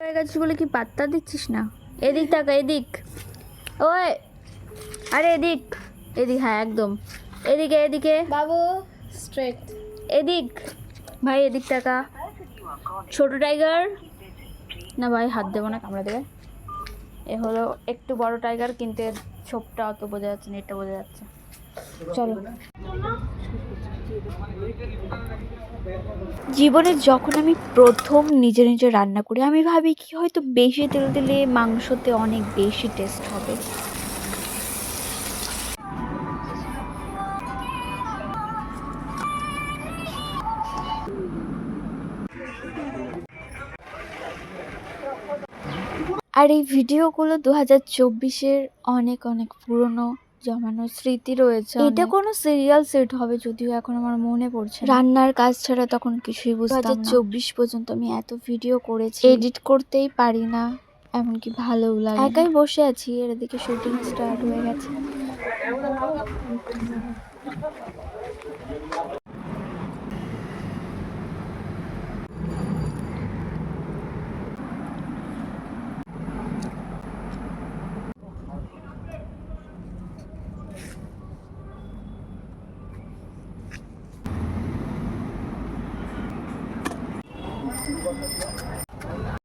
হয়ে গেছিস বলে কি পাত্তা দিচ্ছিস না? এদিক তাকা, এদিক। ওই আরে এদিক, এদিক, হ্যাঁ একদম এদিকে, এদিকে বাবু স্ট্রেট এদিক। ভাই এদিক তাকা। ছোট টাইগার না ভাই, হাত দেবো না, কামড়ে দেবে। এ হলো একটু বড় টাইগার, কিন্তু এর ছোপটা অত বোঝা যাচ্ছে না, এটা বোঝা যাচ্ছে। চলো। জীবনে যখন আমি প্রথম নিজে নিজে রান্না করি, আমি ভাবি কি হয়তো বেশি তেল দিলে মাংসতে অনেক বেশি টেস্ট হবে। আর এই ভিডিওগুলো 2024-এর অনেক অনেক পুরনো জমানোর স্মৃতি রয়েছে। এটা কোনো সিরিয়াল সেট হবে যদিও, এখন আমার মনে পড়ছে না। রান্নার কাজ ছাড়া তখন কিছুই বুঝতাম না। 2024 পর্যন্ত আমি এত ভিডিও করেছি, এডিট করতেই পারি না, এমনকি ভালোও লাগে না। একাই বসে আছি, এর দিকে শুটিং স্টার্ট হয়ে গেছে।